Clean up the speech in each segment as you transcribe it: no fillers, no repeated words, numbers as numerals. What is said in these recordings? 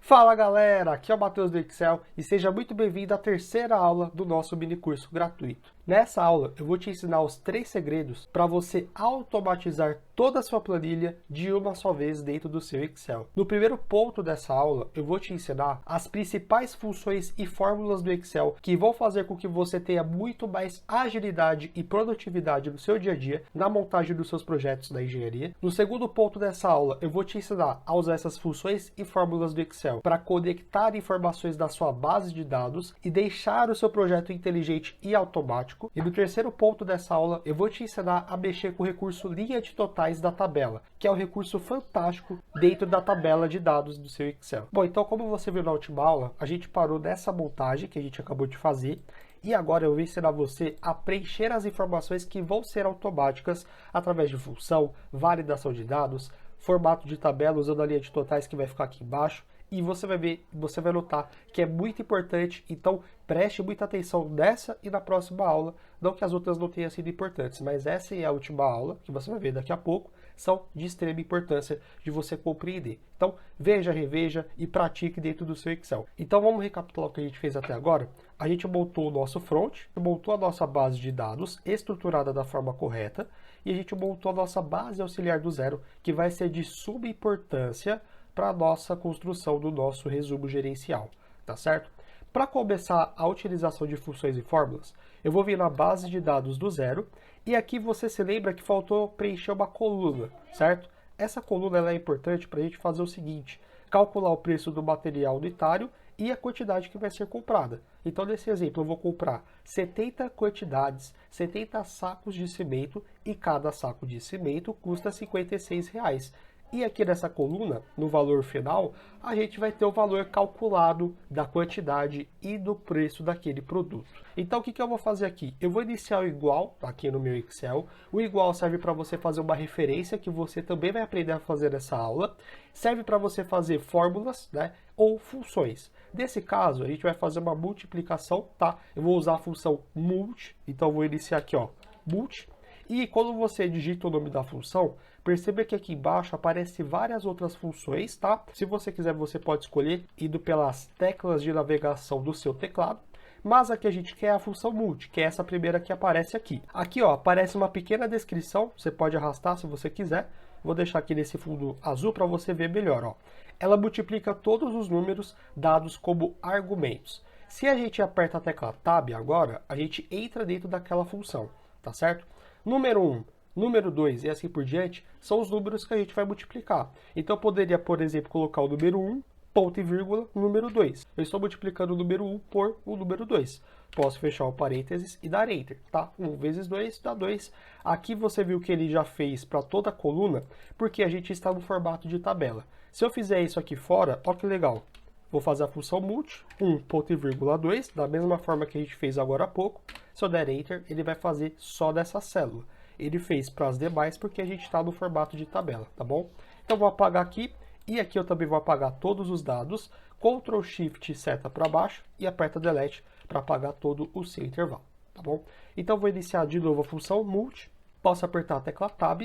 Fala galera, aqui é o Matheus do Excel e seja muito bem-vindo à terceira aula do nosso mini curso gratuito. Nessa aula eu vou te ensinar os 3 segredos para você automatizar toda a sua planilha de uma só vez dentro do seu Excel. No primeiro ponto dessa aula eu vou te ensinar as principais funções e fórmulas do Excel que vão fazer com que você tenha muito mais agilidade e produtividade no seu dia a dia na montagem dos seus projetos da engenharia. No segundo ponto dessa aula eu vou te ensinar a usar essas funções e fórmulas do Excel para conectar informações da sua base de dados e deixar o seu projeto inteligente e automático. E no terceiro ponto dessa aula, eu vou te ensinar a mexer com o recurso linha de totais da tabela, que é um recurso fantástico dentro da tabela de dados do seu Excel. Bom, então como você viu na última aula, a gente parou nessa montagem que a gente acabou de fazer, e agora eu vou ensinar você a preencher as informações que vão ser automáticas através de função, validação de dados, formato de tabela usando a linha de totais que vai ficar aqui embaixo. E você vai ver, você vai notar que é muito importante, então preste muita atenção nessa e na próxima aula, não que as outras não tenham sido importantes, mas essa e a última aula, que você vai ver daqui a pouco, são de extrema importância de você compreender. Então veja, reveja e pratique dentro do seu Excel. Então vamos recapitular o que a gente fez até agora. A gente montou o nosso front, montou a nossa base de dados estruturada da forma correta, e a gente montou a nossa base auxiliar do zero, que vai ser de suma importância para a nossa construção do nosso resumo gerencial, tá certo? Para começar a utilização de funções e fórmulas, eu vou vir na base de dados do zero, e aqui você se lembra que faltou preencher uma coluna, certo? Essa coluna ela é importante para a gente fazer o seguinte, calcular o preço do material unitário e a quantidade que vai ser comprada. Então, nesse exemplo, eu vou comprar 70 quantidades, 70 sacos de cimento, e cada saco de cimento custa R$ 56. E aqui nessa coluna, no valor final, a gente vai ter o valor calculado da quantidade e do preço daquele produto. Então o que eu vou fazer aqui? Eu vou iniciar o igual aqui no meu Excel. O igual serve para você fazer uma referência que você também vai aprender a fazer nessa aula. Serve para você fazer fórmulas, né, ou funções. Nesse caso, a gente vai fazer uma multiplicação, tá? Eu vou usar a função multi, então eu vou iniciar aqui, ó, multi. E quando você digita o nome da função, perceba que aqui embaixo aparecem várias outras funções, tá? Se você quiser, você pode escolher indo pelas teclas de navegação do seu teclado. Mas aqui a gente quer a função multi, que é essa primeira que aparece aqui. Aqui, ó, aparece uma pequena descrição, você pode arrastar se você quiser. Vou deixar aqui nesse fundo azul para você ver melhor, ó. Ela multiplica todos os números dados como argumentos. Se a gente aperta a tecla Tab agora, a gente entra dentro daquela função, tá certo? Número 1, número 2 e assim por diante são os números que a gente vai multiplicar. Então eu poderia, por exemplo, colocar o número 1, ponto e vírgula, número 2. Eu estou multiplicando o número 1 por o número 2. Posso fechar o parênteses e dar Enter, tá? 1 vezes 2 dá 2. Aqui você viu que ele já fez para toda a coluna, porque a gente está no formato de tabela. Se eu fizer isso aqui fora, ó que legal. Vou fazer a função multi, 1, ponto e vírgula 2, da mesma forma que a gente fez agora há pouco. Se eu der Enter, ele vai fazer só dessa célula. Ele fez para as demais porque a gente está no formato de tabela, tá bom? Então vou apagar aqui, e aqui eu também vou apagar todos os dados, Ctrl Shift seta para baixo e aperta Delete para apagar todo o seu intervalo, tá bom? Então vou iniciar de novo a função multi, posso apertar a tecla Tab,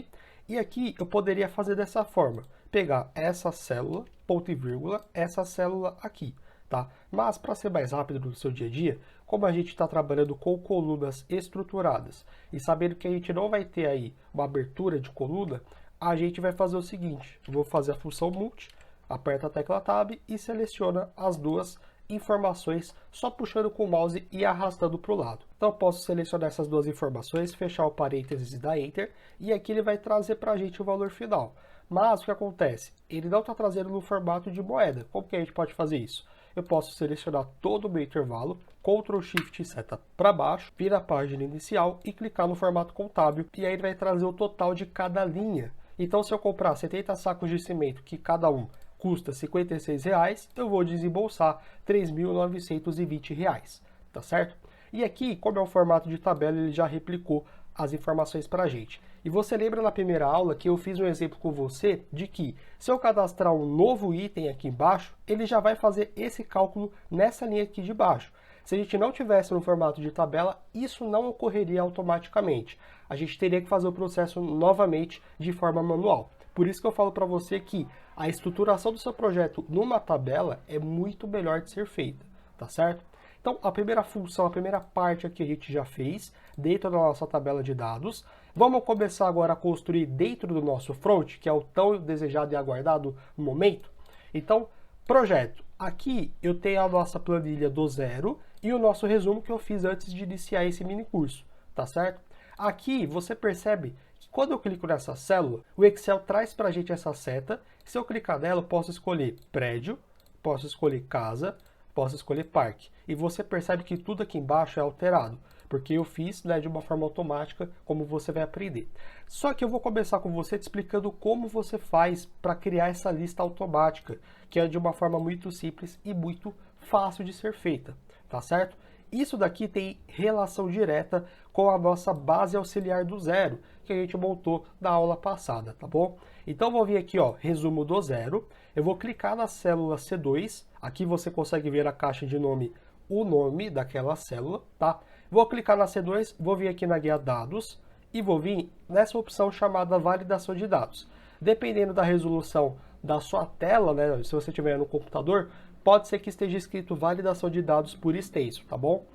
e aqui eu poderia fazer dessa forma, pegar essa célula, ponto e vírgula, essa célula aqui, tá? Mas para ser mais rápido no seu dia a dia, como a gente está trabalhando com colunas estruturadas e sabendo que a gente não vai ter aí uma abertura de coluna, a gente vai fazer o seguinte, eu vou fazer a função multi, aperta a tecla Tab e seleciona as duas informações só puxando com o mouse e arrastando para o lado. Então eu posso selecionar essas duas informações, fechar o parênteses e dar Enter, e aqui ele vai trazer para a gente o valor final. Mas o que acontece? Ele não está trazendo no formato de moeda. Como que a gente pode fazer isso? Eu posso selecionar todo o meu intervalo, Ctrl Shift seta para baixo, vir à página inicial e clicar no formato contábil, e aí ele vai trazer o total de cada linha. Então se eu comprar 70 sacos de cimento, que cada um custa R$ 56, eu vou desembolsar R$ 3.920, tá certo? E aqui, como é um formato de tabela, ele já replicou as informações para a gente. E você lembra na primeira aula que eu fiz um exemplo com você de que se eu cadastrar um novo item aqui embaixo, ele já vai fazer esse cálculo nessa linha aqui de baixo. Se a gente não tivesse no formato de tabela, isso não ocorreria automaticamente. A gente teria que fazer o processo novamente de forma manual. Por isso que eu falo para você que a estruturação do seu projeto numa tabela é muito melhor de ser feita, tá certo? Então, a primeira função, a primeira parte aqui a gente já fez dentro da nossa tabela de dados. Vamos começar agora a construir dentro do nosso front, que é o tão desejado e aguardado momento. Então, projeto. Aqui eu tenho a nossa planilha do zero e o nosso resumo que eu fiz antes de iniciar esse mini curso, tá certo? Aqui você percebe que quando eu clico nessa célula, o Excel traz para a gente essa seta. Se eu clicar nela, eu posso escolher prédio, posso escolher casa, posso escolher parque. E você percebe que tudo aqui embaixo é alterado, porque eu fiz, né, de uma forma automática, como você vai aprender. Só que eu vou começar com você te explicando como você faz para criar essa lista automática, que é de uma forma muito simples e muito fácil de ser feita, tá certo? Isso daqui tem relação direta com a nossa base auxiliar do zero, que a gente montou na aula passada, tá bom? Então vou vir aqui, ó, resumo do zero, eu vou clicar na célula C2, aqui você consegue ver a caixa de nome, o nome daquela célula, tá? Vou clicar na C2, vou vir aqui na guia dados e vou vir nessa opção chamada validação de dados. Dependendo da resolução da sua tela, né, se você tiver no computador, pode ser que esteja escrito validação de dados por extenso, tá bom?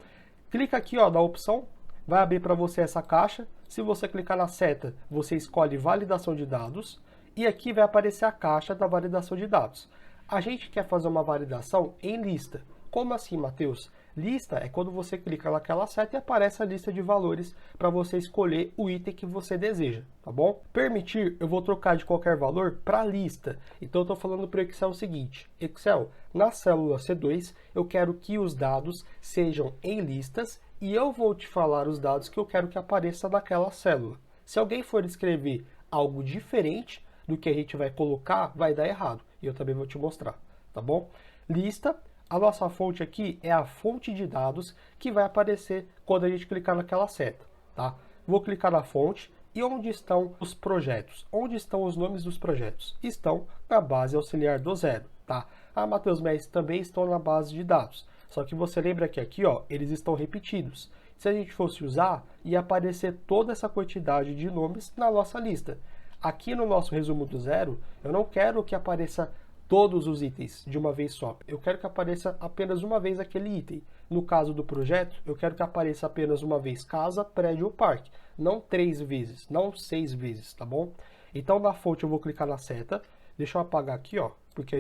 Clica aqui, ó, na opção, vai abrir para você essa caixa. Se você clicar na seta, você escolhe validação de dados e aqui vai aparecer a caixa da validação de dados. A gente quer fazer uma validação em lista. Como assim, Matheus? Lista é quando você clica naquela seta e aparece a lista de valores para você escolher o item que você deseja, tá bom? Permitir, eu vou trocar de qualquer valor para lista. Então eu estou falando para o Excel o seguinte: Excel, na célula C2, eu quero que os dados sejam em listas e eu vou te falar os dados que eu quero que apareça naquela célula. Se alguém for escrever algo diferente do que a gente vai colocar, vai dar errado. E eu também vou te mostrar, tá bom? Lista. A nossa fonte aqui é a fonte de dados que vai aparecer quando a gente clicar naquela seta, tá? Vou clicar na fonte e onde estão os projetos? Onde estão os nomes dos projetos? Estão na base auxiliar do zero, tá? Ah, Matheus, mas também estão na base de dados. Só que você lembra que aqui, ó, eles estão repetidos. Se a gente fosse usar, ia aparecer toda essa quantidade de nomes na nossa lista. Aqui no nosso resumo do zero, eu não quero que apareça todos os itens de uma vez só. Eu quero que apareça apenas uma vez aquele item. No caso do projeto, eu quero que apareça apenas uma vez casa, prédio ou parque. Não 3 vezes, não 6 vezes, tá bom? Então na fonte eu vou clicar na seta. Deixa eu apagar aqui, ó, porque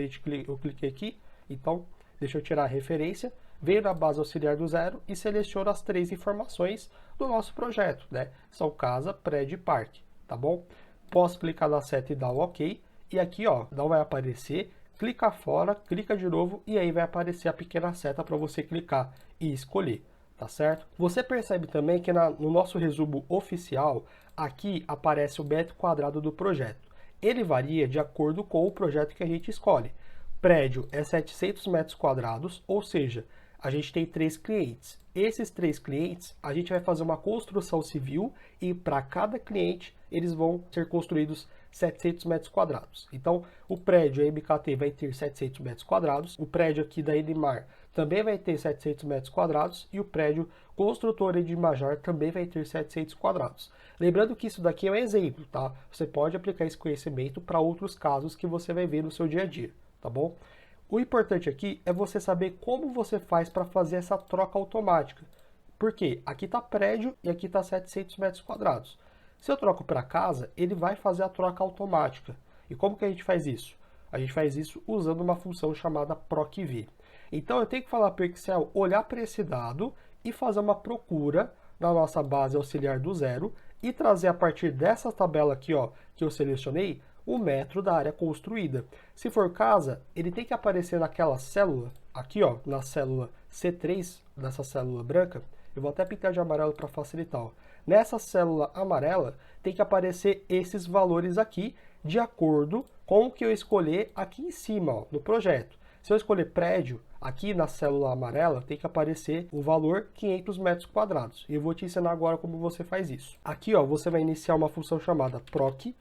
eu cliquei aqui. Então, deixa eu tirar a referência. Venho na base auxiliar do zero e seleciono as 3 informações do nosso projeto, né? São casa, prédio e parque, tá bom? Posso clicar na seta e dar um OK. E aqui, ó, não vai aparecer. Clica fora, clica de novo e aí vai aparecer a pequena seta para você clicar e escolher, tá certo? Você percebe também que no nosso resumo oficial, aqui aparece o metro quadrado do projeto. Ele varia de acordo com o projeto que a gente escolhe. Prédio é 700 metros quadrados, ou seja, a gente tem 3 clientes. Esses 3 clientes, a gente vai fazer uma construção civil e para cada cliente eles vão ser construídos 700 metros quadrados. Então, o prédio MKT vai ter 700 metros quadrados, o prédio aqui da Edmar também vai ter 700 metros quadrados e o prédio Construtora Edmajar também vai ter 700 quadrados. Lembrando que isso daqui é um exemplo, tá? Você pode aplicar esse conhecimento para outros casos que você vai ver no seu dia a dia, tá bom? O importante aqui é você saber como você faz para fazer essa troca automática. Porque aqui está prédio e aqui está 700 metros quadrados. Se eu troco para casa, ele vai fazer a troca automática. E como que a gente faz isso? A gente faz isso usando uma função chamada procv. Então eu tenho que falar para o Excel olhar para esse dado e fazer uma procura na nossa base auxiliar do zero e trazer a partir dessa tabela aqui, ó, que eu selecionei, o metro da área construída. Se for casa, ele tem que aparecer naquela célula, aqui, ó, na célula C3, dessa célula branca. Eu vou até pintar de amarelo para facilitar, ó. Nessa célula amarela tem que aparecer esses valores aqui, de acordo com o que eu escolher aqui em cima, ó, no projeto. Se eu escolher prédio, aqui na célula amarela tem que aparecer o valor 500 metros quadrados. E eu vou te ensinar agora como você faz isso. Aqui, ó, você vai iniciar uma função chamada procv,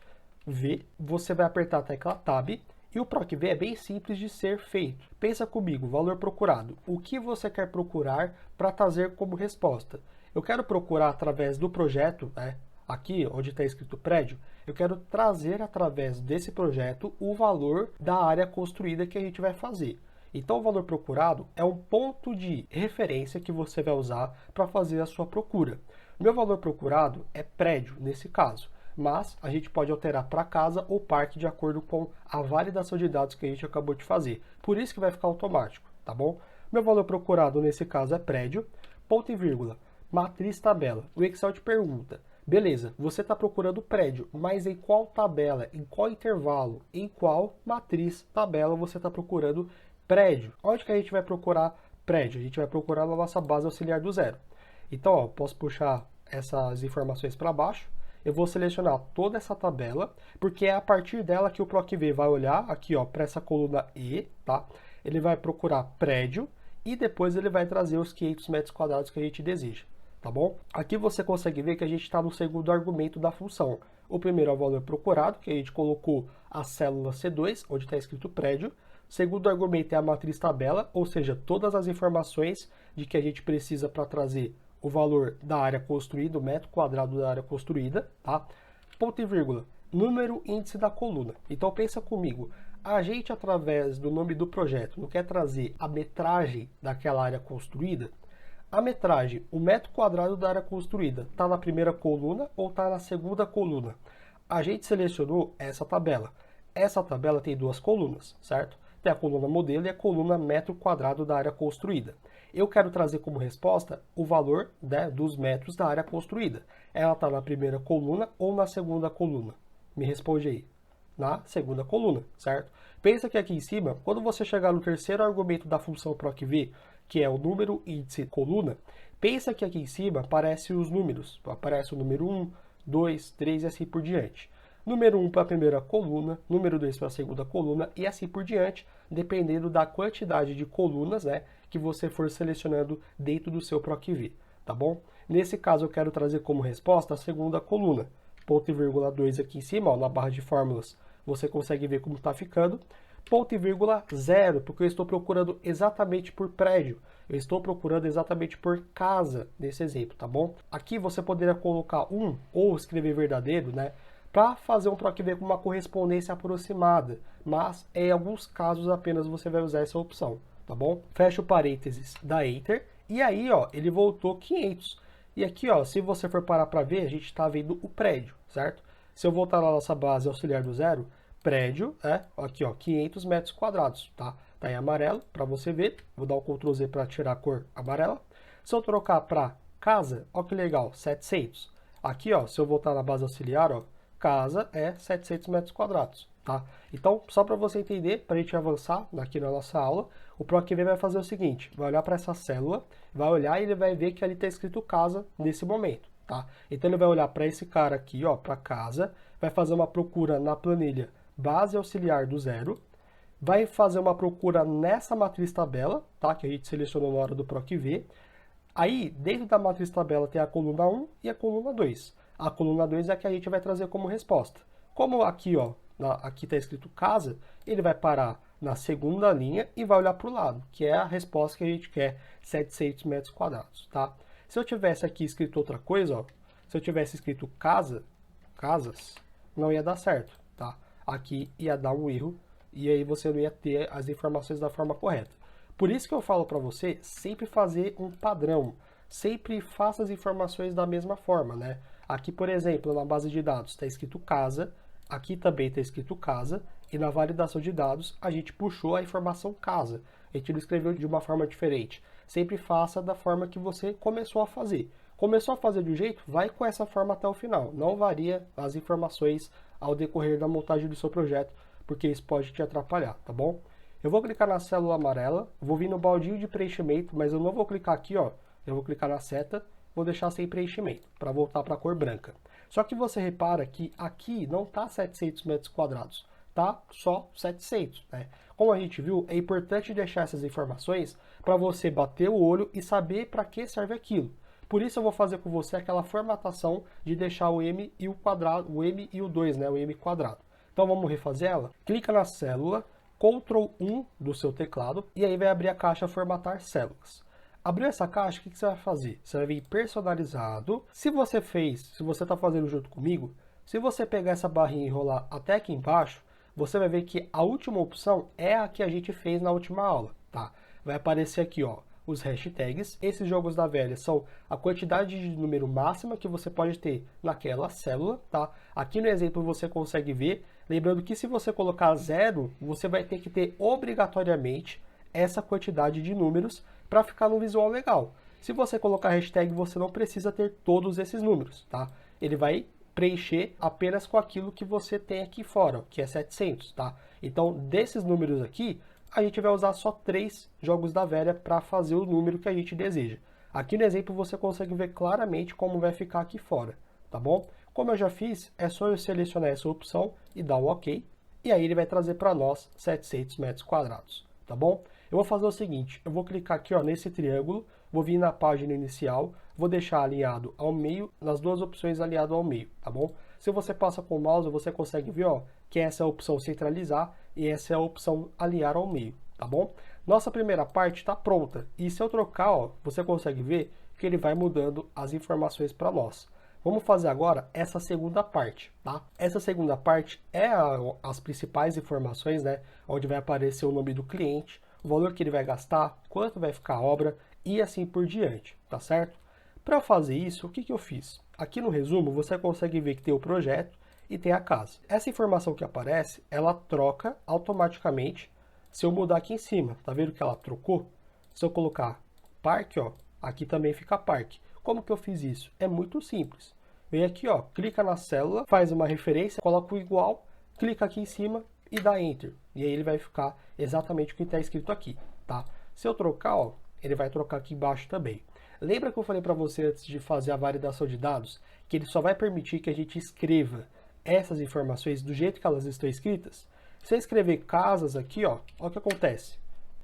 você vai apertar a tecla Tab, e o procv é bem simples de ser feito. Pensa comigo, valor procurado. O que você quer procurar para trazer como resposta? Eu quero procurar através do projeto, né? Aqui onde está escrito prédio, Eu quero trazer através desse projeto o valor da área construída que a gente vai fazer. Então, o valor procurado é um ponto de referência que você vai usar para fazer a sua procura. Meu valor procurado é prédio, nesse caso, mas a gente pode alterar para casa ou parque de acordo com a validação de dados que a gente acabou de fazer. Por isso que vai ficar automático, tá bom? Meu valor procurado, nesse caso, é prédio, ponto e vírgula, matriz tabela. O Excel te pergunta, beleza, você está procurando prédio, mas em qual tabela, em qual intervalo, em qual matriz tabela você está procurando prédio? Onde que a gente vai procurar prédio? A gente vai procurar na nossa base auxiliar do zero. Então, ó, posso puxar essas informações para baixo. Eu vou selecionar toda essa tabela, porque é a partir dela que o PROC-V vai olhar aqui, ó, para essa coluna E, tá? Ele vai procurar prédio e depois ele vai trazer os 500 metros quadrados que a gente deseja, tá bom? Aqui você consegue ver que a gente está no segundo argumento da função. O primeiro é o valor procurado, que a gente colocou a célula C2, onde está escrito prédio. O segundo argumento é a matriz tabela, ou seja, todas as informações de que a gente precisa para trazer o valor da área construída, o metro quadrado da área construída, tá? Ponto e vírgula, número índice da coluna. Então pensa comigo, a gente através do nome do projeto não quer trazer a metragem daquela área construída? A metragem, o metro quadrado da área construída, está na primeira coluna ou está na segunda coluna? A gente selecionou essa tabela. Essa tabela tem duas colunas, certo? Tem a coluna modelo e a coluna metro quadrado da área construída. Eu quero trazer como resposta o valor, né, dos metros da área construída. Ela está na primeira coluna ou na segunda coluna? Me responde aí. Na segunda coluna, certo? Pensa que aqui em cima, quando você chegar no terceiro argumento da função PROC-V, que é o número índice coluna, pensa que aqui em cima aparecem os números. Aparece o número 1, 2, 3 e assim por diante. Número 1 para a primeira coluna, número 2 para a segunda coluna e assim por diante, dependendo da quantidade de colunas, né, que você for selecionando dentro do seu PROC-V, tá bom? Nesse caso eu quero trazer como resposta a segunda coluna, ponto e vírgula 2 aqui em cima, ó, na barra de fórmulas, você consegue ver como está ficando, ponto e vírgula 0, porque eu estou procurando exatamente por prédio, eu estou procurando exatamente por casa, nesse exemplo, tá bom? Aqui você poderia colocar 1 ou escrever verdadeiro, né, para fazer um PROC-V com uma correspondência aproximada, mas em alguns casos apenas você vai usar essa opção, tá bom? Fecha o parênteses, dá Enter, e aí, ó, ele voltou 500. E aqui, ó, se você for parar para ver, a gente está vendo o prédio, certo? Se eu voltar na nossa base auxiliar do zero, prédio, aqui, ó, 500 metros quadrados, tá? Tá em amarelo, para você ver. Vou dar um Ctrl Z para tirar a cor amarela. Se eu trocar para casa, ó que legal, 700. Aqui, ó, se eu voltar na base auxiliar, ó, casa é 700 metros quadrados, tá? Então, só para você entender, para a gente avançar aqui na nossa aula, o PROC-V vai fazer o seguinte, vai olhar para essa célula, vai olhar e ele vai ver que ali está escrito casa nesse momento, tá? Então, ele vai olhar para esse cara aqui, ó, para casa, vai fazer uma procura na planilha base auxiliar do zero, vai fazer uma procura nessa matriz tabela, tá? Que a gente selecionou na hora do PROC-V. Aí, dentro da matriz tabela tem a coluna 1 e a coluna 2. A coluna 2 é a que a gente vai trazer como resposta. Como aqui, ó, aqui está escrito casa, ele vai parar na segunda linha e vai olhar para o lado, que é a resposta que a gente quer, 700 metros quadrados, tá? Se eu tivesse aqui escrito outra coisa, ó, se eu tivesse escrito casa, casas, não ia dar certo, tá? Aqui ia dar um erro e aí você não ia ter as informações da forma correta. Por isso que eu falo para você sempre fazer um padrão, sempre faça as informações da mesma forma, né? Aqui, por exemplo, na base de dados está escrito casa, aqui também está escrito casa, e na validação de dados a gente puxou a informação casa. A gente não escreveu de uma forma diferente. Sempre faça da forma que você começou a fazer. Começou a fazer de um jeito, vai com essa forma até o final. Não varia as informações ao decorrer da montagem do seu projeto, porque isso pode te atrapalhar, tá bom? Eu vou clicar na célula amarela, vou vir no baldinho de preenchimento, mas eu não vou clicar aqui, ó. Eu vou clicar na seta, vou deixar sem preenchimento, para voltar para a cor branca. Só que você repara que aqui não está 700 metros quadrados, tá só 700, né? Como a gente viu, é importante deixar essas informações para você bater o olho e saber para que serve aquilo. Por isso eu vou fazer com você aquela formatação de deixar o M e o quadrado, o M e o 2, né, o M quadrado. Então vamos refazer ela? Clica na célula, Ctrl 1 do seu teclado e aí vai abrir a caixa formatar células. Abriu essa caixa, o que você vai fazer? Você vai vir personalizado. Se você está fazendo junto comigo, Se você pegar essa barrinha e enrolar até aqui embaixo, você vai ver que a última opção é a que a gente fez na última aula, tá? Vai aparecer aqui, ó, os hashtags. Esses jogos da velha são a quantidade de número máxima que você pode ter naquela célula, tá? Aqui no exemplo você consegue ver, lembrando que se você colocar 0, você vai ter que ter obrigatoriamente essa quantidade de números para ficar no visual legal. Se você colocar hashtag, você não precisa ter todos esses números, tá? Ele vai preencher apenas com aquilo que você tem aqui fora, que é 700, tá? Então, desses números aqui, a gente vai usar só 3 jogos da velha para fazer o número que a gente deseja. Aqui no exemplo você consegue ver claramente como vai ficar aqui fora, tá bom? Como eu já fiz, é só eu selecionar essa opção e dar um OK, e aí ele vai trazer para nós 700 metros quadrados, tá bom? Eu vou fazer o seguinte, eu vou clicar aqui, ó, nesse triângulo, vou vir na página inicial, vou deixar alinhado ao meio, nas duas opções alinhado ao meio, tá bom? Se você passa com o mouse, você consegue ver, ó, que essa é a opção centralizar e essa é a opção alinhar ao meio, tá bom? Nossa primeira parte está pronta, e se eu trocar, ó, você consegue ver que ele vai mudando as informações para nós. Vamos fazer agora essa segunda parte, tá? Essa segunda parte é as principais informações, né? Onde vai aparecer o nome do cliente, o valor que ele vai gastar, quanto vai ficar a obra e assim por diante, tá certo? Para fazer isso, o que eu fiz? Aqui no resumo, você consegue ver que tem o projeto e tem a casa. Essa informação que aparece, ela troca automaticamente se eu mudar aqui em cima. Tá vendo que ela trocou? Se eu colocar parque, ó, aqui também fica parque. Como que eu fiz isso? É muito simples. Vem aqui, ó, clica na célula, faz uma referência, coloca o igual, clica aqui em cima e dá Enter. E aí ele vai ficar exatamente o que está escrito aqui, tá? Se eu trocar, ó, ele vai trocar aqui embaixo também. Lembra que eu falei para você antes de fazer a validação de dados, que ele só vai permitir que a gente escreva essas informações do jeito que elas estão escritas? Se eu escrever casas aqui, ó, olha o que acontece.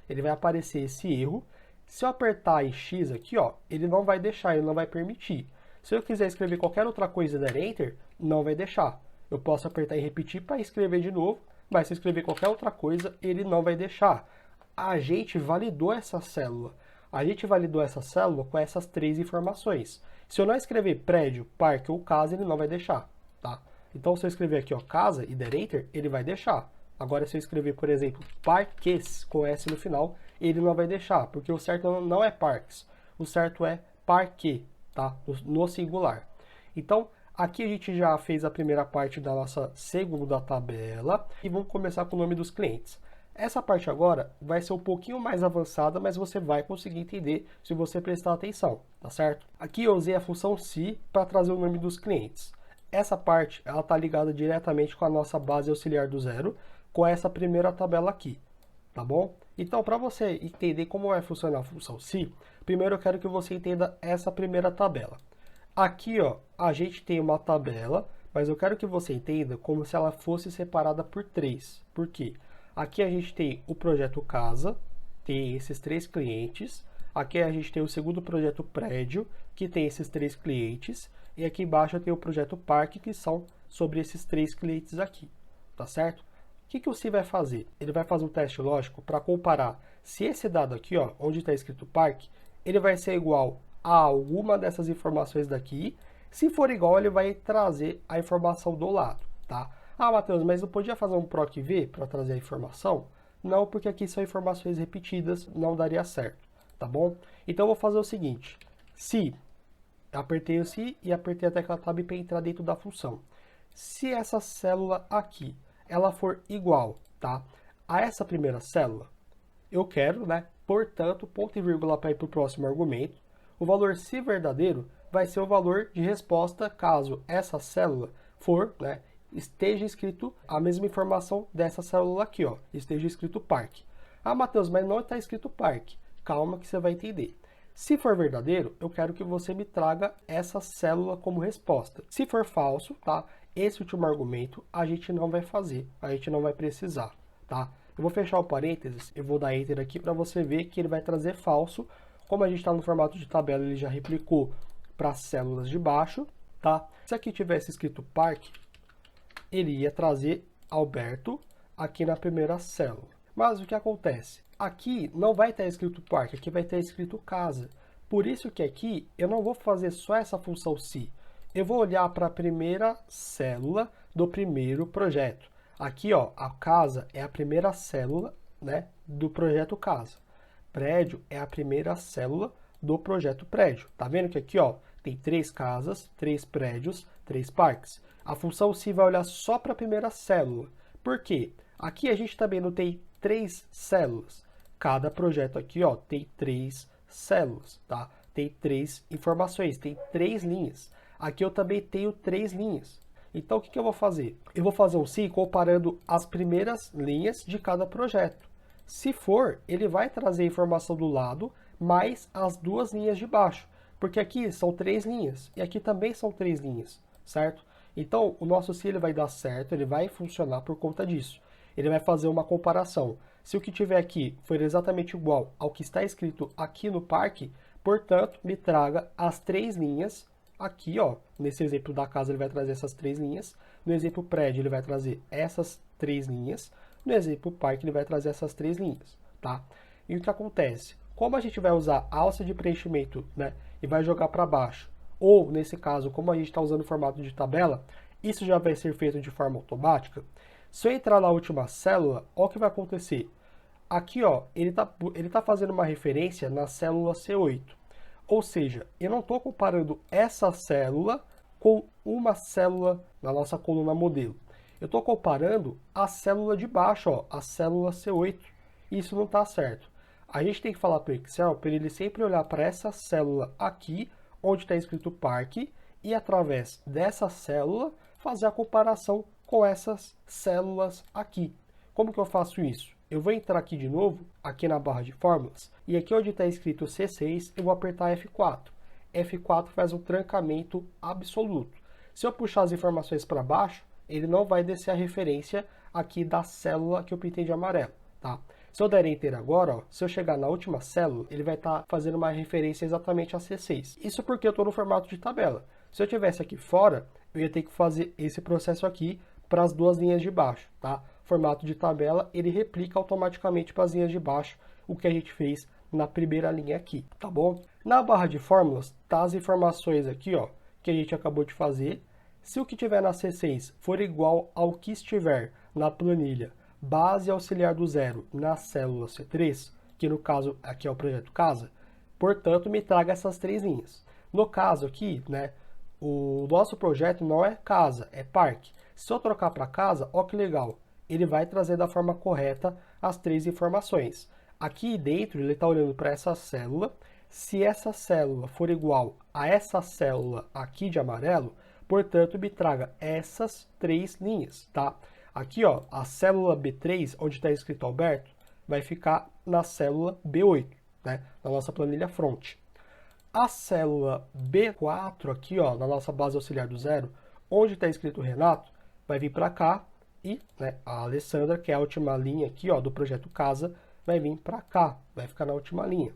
Ele vai aparecer esse erro. Se eu apertar em X aqui, ó, ele não vai deixar, ele não vai permitir. Se eu quiser escrever qualquer outra coisa e der Enter, não vai deixar. Eu posso apertar em repetir para escrever de novo, mas se eu escrever qualquer outra coisa, ele não vai deixar. A gente validou essa célula. A gente validou essa célula com essas 3 informações. Se eu não escrever prédio, parque ou casa, ele não vai deixar, tá? Então, se eu escrever aqui, ó, casa e der Enter, ele vai deixar. Agora, se eu escrever, por exemplo, parques com S no final, ele não vai deixar, porque o certo não é parques, o certo é parque, tá? No singular. Então, aqui a gente já fez a primeira parte da nossa segunda tabela e vamos começar com o nome dos clientes. Essa parte agora vai ser um pouquinho mais avançada, mas você vai conseguir entender se você prestar atenção, tá certo? Aqui eu usei a função se para trazer o nome dos clientes. Essa parte ela está ligada diretamente com a nossa base auxiliar do zero, com essa primeira tabela aqui, tá bom? Então, para você entender como vai funcionar a função se, primeiro eu quero que você entenda essa primeira tabela. Aqui, ó, a gente tem uma tabela, mas eu quero que você entenda como se ela fosse separada por 3. Por quê? Aqui a gente tem o projeto casa, tem esses 3 clientes. Aqui a gente tem o segundo projeto prédio, que tem esses 3 clientes. E aqui embaixo tem o projeto parque, que são sobre esses 3 clientes aqui, tá certo? O que o se vai fazer? Ele vai fazer um teste lógico para comparar se esse dado aqui, ó, onde está escrito parque, ele vai ser igual a alguma dessas informações daqui. Se for igual, ele vai trazer a informação do lado, tá? Ah, Matheus, mas eu podia fazer um PROC V para trazer a informação? Não, porque aqui são informações repetidas, não daria certo, tá bom? Então, eu vou fazer o seguinte. Se, apertei o se e apertei a tecla Tab para entrar dentro da função. Se essa célula aqui, ela for igual, tá, a essa primeira célula, eu quero, né, portanto, ponto e vírgula para ir para o próximo argumento, o valor se verdadeiro vai ser o valor de resposta caso essa célula for, né, esteja escrito a mesma informação dessa célula aqui, ó, esteja escrito parque. Ah, Matheus, mas não está escrito parque. Calma que você vai entender. Se for verdadeiro, eu quero que você me traga essa célula como resposta. Se for falso, tá, esse último argumento a gente não vai fazer, a gente não vai precisar, tá? Eu vou fechar o parênteses, eu vou dar Enter aqui para você ver que ele vai trazer falso. Como a gente está no formato de tabela, ele já replicou para as células de baixo, tá? Se aqui tivesse escrito parque, ele ia trazer Alberto aqui na primeira célula. Mas o que acontece? Aqui não vai estar escrito parque, aqui vai estar escrito casa. Por isso que aqui eu não vou fazer só essa função se, eu vou olhar para a primeira célula do primeiro projeto. Aqui, ó, a casa é a primeira célula, né, do projeto casa. Prédio é a primeira célula do projeto prédio. Tá vendo que aqui, ó, tem 3 casas, 3 prédios, 3 parques. A função se vai olhar só para a primeira célula. Por quê? Aqui a gente também não tem 3 células. Cada projeto aqui, ó, tem 3 células, tá? Tem 3 informações, tem 3 linhas. Aqui eu também tenho 3 linhas. Então, o que eu vou fazer? Eu vou fazer um sim comparando as primeiras linhas de cada projeto. Se for, ele vai trazer a informação do lado, mais as 2 linhas de baixo. Porque aqui são 3 linhas, e aqui também são 3 linhas, certo? Então, o nosso sim ele vai dar certo, ele vai funcionar por conta disso. Ele vai fazer uma comparação. Se o que tiver aqui for exatamente igual ao que está escrito aqui no parque, portanto, me traga as 3 linhas. Aqui, ó, nesse exemplo da casa ele vai trazer essas 3 linhas. No exemplo prédio ele vai trazer essas 3 linhas. No exemplo parque ele vai trazer essas 3 linhas, tá? E o que acontece? Como a gente vai usar a alça de preenchimento, né, e vai jogar para baixo, ou nesse caso, como a gente está usando o formato de tabela, isso já vai ser feito de forma automática. Se eu entrar na última célula, olha o que vai acontecer. Aqui, ó, ele tá fazendo uma referência na célula C8. Ou seja, eu não estou comparando essa célula com uma célula na nossa coluna modelo. Eu estou comparando a célula de baixo, ó, a célula C8. Isso não está certo. A gente tem que falar para o Excel para ele sempre olhar para essa célula aqui, onde está escrito parque, e através dessa célula fazer a comparação com essas células aqui. Como que eu faço isso? Eu vou entrar aqui de novo, aqui na barra de fórmulas, e aqui onde está escrito C6, eu vou apertar F4. F4 faz um trancamento absoluto. Se eu puxar as informações para baixo, ele não vai descer a referência aqui da célula que eu pintei de amarelo, tá? Se eu der Enter agora, ó, se eu chegar na última célula, ele vai estar fazendo uma referência exatamente a C6. Isso porque eu estou no formato de tabela. Se eu tivesse aqui fora, eu ia ter que fazer esse processo aqui para as 2 linhas de baixo, tá? Formato de tabela, ele replica automaticamente para as linhas de baixo o que a gente fez na primeira linha aqui, tá bom? Na barra de fórmulas, tá as informações aqui, ó, que a gente acabou de fazer. Se o que tiver na C6 for igual ao que estiver na planilha base auxiliar do zero na célula C3, que no caso aqui é o projeto casa, portanto me traga essas 3 linhas. No caso aqui, né, o nosso projeto não é casa, é parque. Se eu trocar para casa, ó que legal, ele vai trazer da forma correta as 3 informações. Aqui dentro ele está olhando para essa célula. Se essa célula for igual a essa célula aqui de amarelo, portanto me traga essas 3 linhas, tá? Aqui, ó, a célula B3, onde está escrito Alberto, vai ficar na célula B8, né, na nossa planilha front. A célula B4 aqui, ó, na nossa base auxiliar do zero, onde está escrito Renato, vai vir para cá e, né, a Alessandra, que é a última linha aqui, ó, do projeto casa, vai vir para cá, vai ficar na última linha.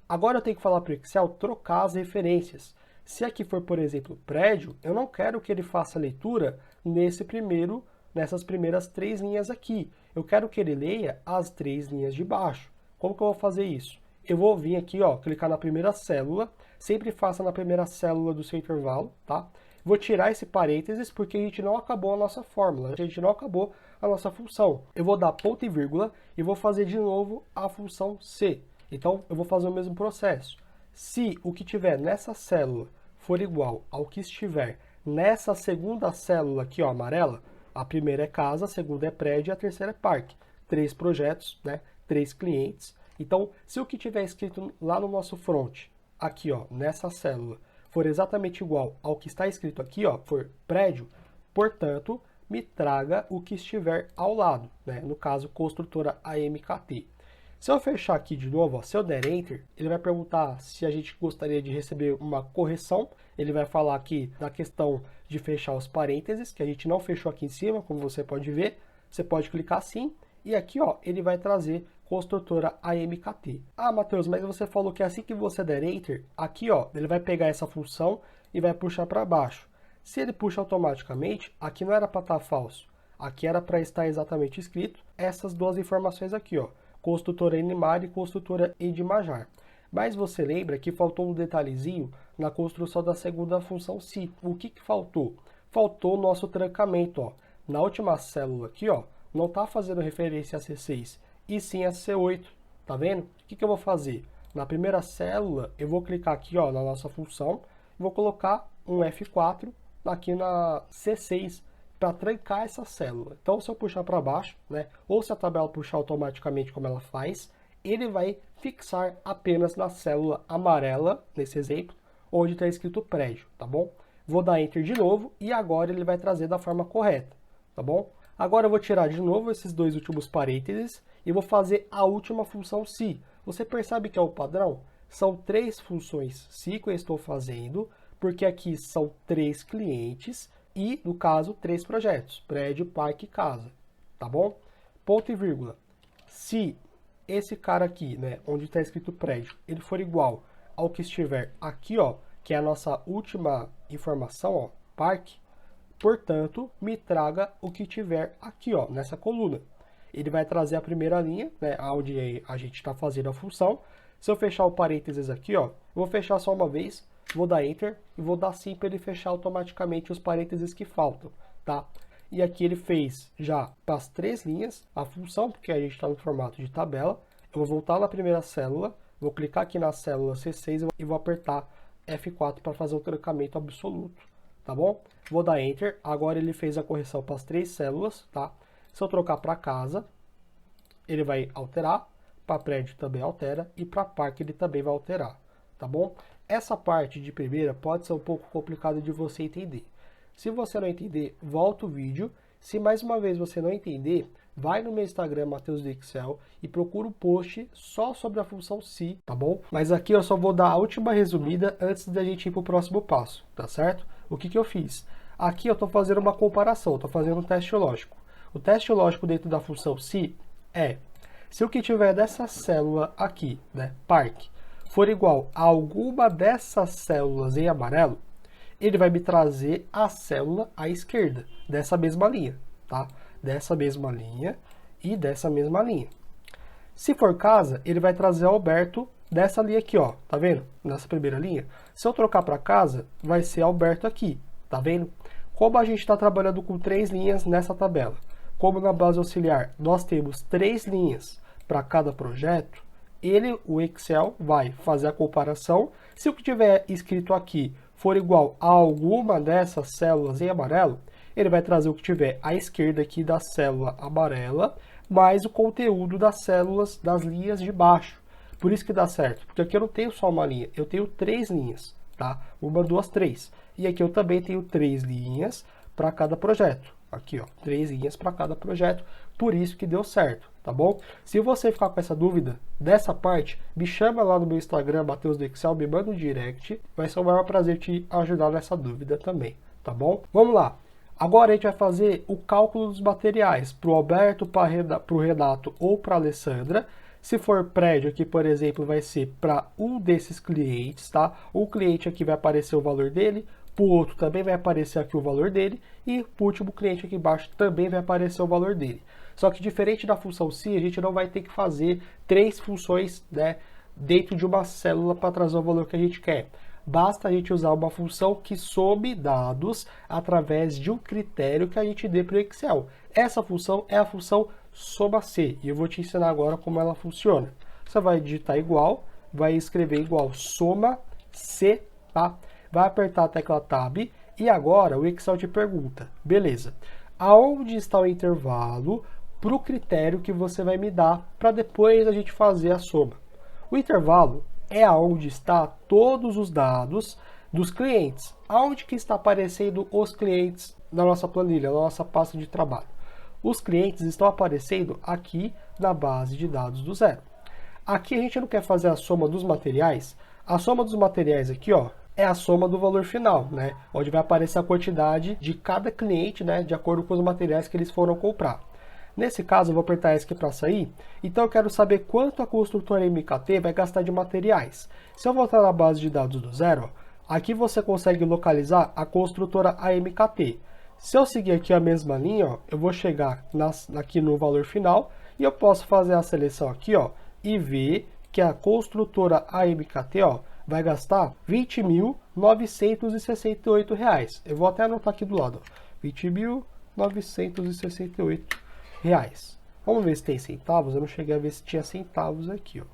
Agora eu tenho que falar para o Excel trocar as referências. Se aqui for, por exemplo, prédio, eu não quero que ele faça a leitura nessas primeiras 3 linhas aqui. Eu quero que ele leia as 3 linhas de baixo. Como que eu vou fazer isso? Eu vou vir aqui, ó, clicar na primeira célula. Sempre faça na primeira célula do seu intervalo, tá? Vou tirar esse parênteses porque a gente não acabou a nossa fórmula, a gente não acabou a nossa função. Eu vou dar ponto e vírgula e vou fazer de novo a função C. Então, eu vou fazer o mesmo processo. Se o que tiver nessa célula for igual ao que estiver nessa segunda célula aqui, ó, amarela, a primeira é casa, a segunda é prédio e a terceira é parque. 3 projetos, né? 3 clientes. Então, se o que tiver escrito lá no nosso front, aqui, ó, nessa célula, for exatamente igual ao que está escrito aqui, ó, for prédio, portanto, me traga o que estiver ao lado, né? No caso, construtora AMKT. Se eu fechar aqui de novo, ó, se eu der Enter, ele vai perguntar se a gente gostaria de receber uma correção. Ele vai falar aqui da questão de fechar os parênteses, que a gente não fechou aqui em cima, como você pode ver. Você pode clicar sim, e aqui, ó, ele vai trazer construtora AMKT. Ah, Matheus, mas você falou que assim que você der Enter, aqui, ó, ele vai pegar essa função e vai puxar para baixo. Se ele puxa automaticamente, aqui não era para estar falso. Aqui era para estar exatamente escrito essas 2 informações aqui, ó. Construtora Inimar e construtora Edmajar. Mas você lembra que faltou um detalhezinho na construção da segunda função se. O que faltou? Faltou o nosso trancamento, ó. Na última célula aqui, ó, não está fazendo referência a C6, e sim a C8. Tá vendo? O que eu vou fazer? Na primeira célula, eu vou clicar aqui, ó, na nossa função, vou colocar um F4 aqui na C6 para trancar essa célula. Então, se eu puxar para baixo, né, ou se a tabela puxar automaticamente como ela faz, ele vai fixar apenas na célula amarela, nesse exemplo, onde está escrito prédio, tá bom? Vou dar Enter de novo e agora ele vai trazer da forma correta, tá bom? Agora eu vou tirar de novo esses dois últimos parênteses e vou fazer a última função se. Você percebe que é o padrão? São 3 funções se que eu estou fazendo, porque aqui são 3 clientes e, no caso, 3 projetos, prédio, parque e casa, tá bom? Ponto e vírgula. Se esse cara aqui, né, onde está escrito prédio, ele for igual ao que estiver aqui, ó, que é a nossa última informação, ó, parque, portanto, me traga o que tiver aqui, ó, nessa coluna. Ele vai trazer a primeira linha, né, onde a gente está fazendo a função. Se eu fechar o parênteses aqui, ó, eu vou fechar só uma vez, vou dar Enter e vou dar sim para ele fechar automaticamente os parênteses que faltam, tá? E aqui ele fez já para as 3 linhas a função, porque a gente está no formato de tabela. Eu vou voltar na primeira célula, vou clicar aqui na célula C6 e vou apertar F4 para fazer o trancamento absoluto, tá bom? Vou dar Enter, agora ele fez a correção para as 3 células, tá? Se eu trocar para casa, ele vai alterar, para prédio também altera e para parque ele também vai alterar, tá bom? Essa parte de primeira pode ser um pouco complicada de você entender. Se você não entender, volta o vídeo. Se mais uma vez você não entender, vai no meu Instagram, Matheus do Excel, e procura um post só sobre a função se, tá bom? Mas aqui eu só vou dar a última resumida antes da gente ir para o próximo passo, tá certo? O que eu fiz? Aqui eu estou fazendo uma comparação, estou fazendo um teste lógico. O teste lógico dentro da função se é, se o que tiver dessa célula aqui, né, parque, for igual a alguma dessas células em amarelo, ele vai me trazer a célula à esquerda, dessa mesma linha, tá? Dessa mesma linha e dessa mesma linha. Se for casa, ele vai trazer Alberto dessa linha aqui, ó, tá vendo? Nessa primeira linha. Se eu trocar para casa, vai ser Alberto aqui, tá vendo? Como a gente está trabalhando com 3 linhas nessa tabela, como na base auxiliar nós temos 3 linhas para cada projeto, o Excel vai fazer a comparação. Se o que tiver escrito aqui for igual a alguma dessas células em amarelo, ele vai trazer o que tiver à esquerda aqui da célula amarela, mais o conteúdo das células das linhas de baixo. Por isso que dá certo, porque aqui eu não tenho só uma linha, eu tenho 3 linhas, tá? 1, 2, 3. E aqui eu também tenho 3 linhas para cada projeto. Aqui, ó, 3 linhas para cada projeto, por isso que deu certo, tá bom? Se você ficar com essa dúvida dessa parte, me chama lá no meu Instagram, Matheus do Excel, me manda um direct, vai ser o maior prazer te ajudar nessa dúvida também, tá bom? Vamos lá, agora a gente vai fazer o cálculo dos materiais para o Alberto, para o Renato ou para a Alessandra. Se for prédio aqui, por exemplo, vai ser para um desses clientes, tá? O cliente aqui vai aparecer o valor dele, para o outro também vai aparecer aqui o valor dele, e para o último cliente aqui embaixo também vai aparecer o valor dele. Só que diferente da função se, a gente não vai ter que fazer 3 funções, né, dentro de uma célula para trazer o valor que a gente quer. Basta a gente usar uma função que some dados através de um critério que a gente dê para o Excel. Essa função é a função soma-C, e eu vou te ensinar agora como ela funciona. Você vai digitar igual, vai escrever igual soma-C, tá? Vai apertar a tecla Tab e agora o Excel te pergunta, beleza, aonde está o intervalo para o critério que você vai me dar para depois a gente fazer a soma? O intervalo é aonde está todos os dados dos clientes, aonde que está aparecendo os clientes na nossa planilha, na nossa pasta de trabalho. Os clientes estão aparecendo aqui na base de dados do zero. Aqui a gente não quer fazer a soma dos materiais. A soma dos materiais aqui, ó, é a soma do valor final, né? Onde vai aparecer a quantidade de cada cliente, né? De acordo com os materiais que eles foram comprar. Nesse caso, eu vou apertar esse aqui para sair. Então, eu quero saber quanto a construtora MKT vai gastar de materiais. Se eu voltar na base de dados do zero, ó, aqui você consegue localizar a construtora AMKT. Se eu seguir aqui a mesma linha, ó, eu vou chegar aqui no valor final e eu posso fazer a seleção aqui, ó, e ver que a construtora AMKT, ó, vai gastar R$ 20.968. Eu vou até anotar aqui do lado, R$ 20.968. Vamos ver se tem centavos. Eu não cheguei a ver se tinha centavos aqui, ó.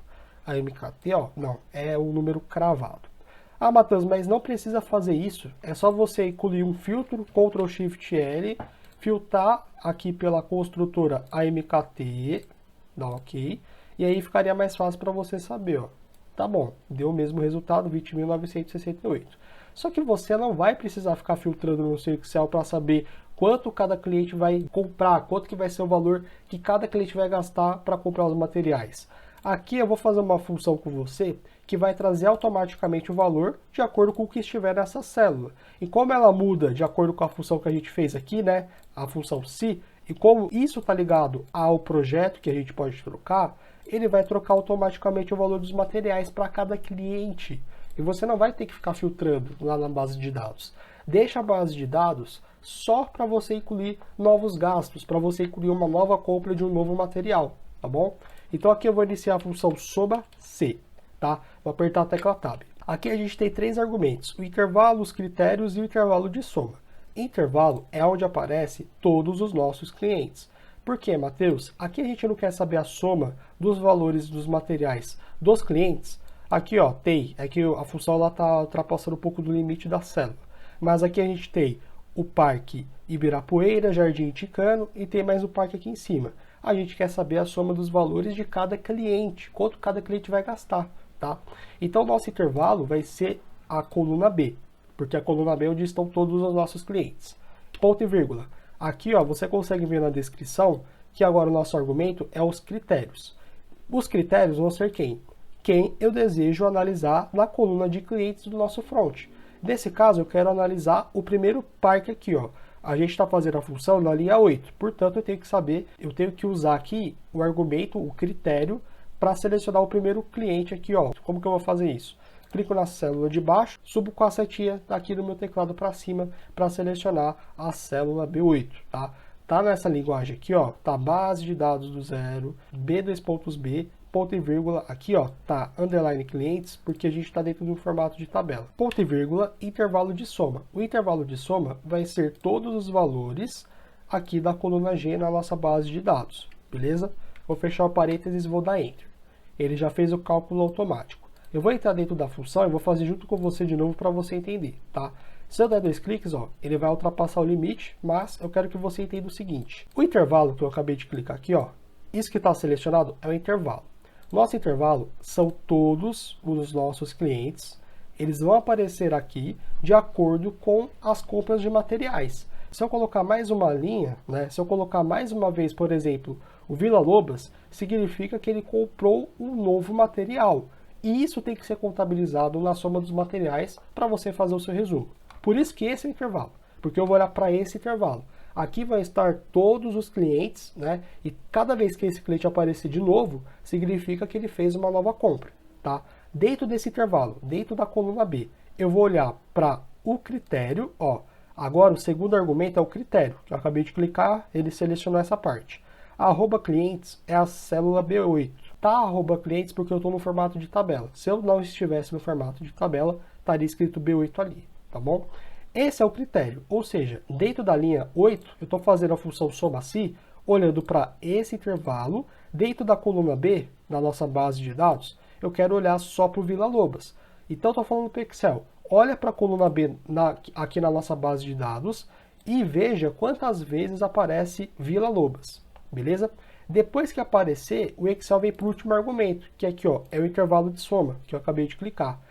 A MKT, ó, não, é o número cravado. Ah, Matheus, mas não precisa fazer isso. É só você incluir um filtro, Ctrl Shift L, filtrar aqui pela construtora AMKT, dá OK, e aí ficaria mais fácil para você saber, ó. Tá bom, deu o mesmo resultado, 20.968. Só que você não vai precisar ficar filtrando no seu Excel para saber quanto cada cliente vai comprar, quanto que vai ser o valor que cada cliente vai gastar para comprar os materiais. Aqui eu vou fazer uma função com você que vai trazer automaticamente o valor de acordo com o que estiver nessa célula. E como ela muda de acordo com a função que a gente fez aqui, né, a função se, e como isso está ligado ao projeto que a gente pode trocar, ele vai trocar automaticamente o valor dos materiais para cada cliente. E você não vai ter que ficar filtrando lá na base de dados. Deixa a base de dados só para você incluir novos gastos, para você incluir uma nova compra de um novo material, tá bom? Então aqui eu vou iniciar a função soma-se, tá? Vou apertar a tecla Tab. Aqui a gente tem três argumentos, o intervalo, os critérios e o intervalo de soma. Intervalo é onde aparece todos os nossos clientes. Por quê, Matheus? Aqui a gente não quer saber a soma dos valores dos materiais dos clientes. Aqui, ó, é que a função está ultrapassando um pouco do limite da célula. Mas aqui a gente tem o Parque Ibirapuera, Jardim Ticano e tem mais o parque aqui em cima. A gente quer saber a soma dos valores de cada cliente, quanto cada cliente vai gastar, tá? Então, o nosso intervalo vai ser a coluna B, porque a coluna B é onde estão todos os nossos clientes. Ponto e vírgula. Aqui, ó, você consegue ver na descrição que agora o nosso argumento é os critérios. Os critérios vão ser quem? Quem eu desejo analisar na coluna de clientes do nosso front. Nesse caso, eu quero analisar o primeiro parque aqui, ó. A gente está fazendo a função na linha 8, portanto, eu tenho que usar aqui o argumento, o critério, para selecionar o primeiro cliente aqui, ó. Como que eu vou fazer isso? Clico na célula de baixo, subo com a setinha aqui do meu teclado para cima para selecionar a célula B8, tá? Tá nessa linguagem aqui, ó, tá base de dados do zero, B2.B, ponto e vírgula, aqui ó, tá underline clientes, porque a gente está dentro do formato de tabela. Ponto e vírgula, intervalo de soma. O intervalo de soma vai ser todos os valores aqui da coluna G na nossa base de dados, beleza? Vou fechar o parênteses e vou dar Enter. Ele já fez o cálculo automático. Eu vou entrar dentro da função e vou fazer junto com você de novo para você entender, tá? Se eu der 2 cliques, ó, ele vai ultrapassar o limite, mas eu quero que você entenda o seguinte. O intervalo que eu acabei de clicar aqui, ó, isso que está selecionado é o intervalo. Nosso intervalo são todos os nossos clientes, eles vão aparecer aqui de acordo com as compras de materiais. Se eu colocar mais uma linha, né, se eu colocar mais uma vez, por exemplo, o Vila Lobas, significa que ele comprou um novo material. E isso tem que ser contabilizado na soma dos materiais para você fazer o seu resumo. Por isso que esse é o intervalo, porque eu vou olhar para esse intervalo. Aqui vai estar todos os clientes, né? E cada vez que esse cliente aparecer de novo, significa que ele fez uma nova compra, tá? Dentro desse intervalo, dentro da coluna B, eu vou olhar para o critério, ó. Agora o segundo argumento é o critério. Eu acabei de clicar, ele selecionou essa parte. Arroba clientes é a célula B8. Tá arroba clientes porque eu estou no formato de tabela. Se eu não estivesse no formato de tabela, estaria escrito B8 ali, tá bom? Esse é o critério, ou seja, dentro da linha 8, eu estou fazendo a função soma-se, olhando para esse intervalo, dentro da coluna B, da nossa base de dados, eu quero olhar só para o Vila Lobas. Então, estou falando para o Excel, olha para a coluna B aqui na nossa base de dados e veja quantas vezes aparece Vila Lobas, beleza? Depois que aparecer, o Excel vem para o último argumento, que aqui ó, é o intervalo de soma, que eu acabei de clicar.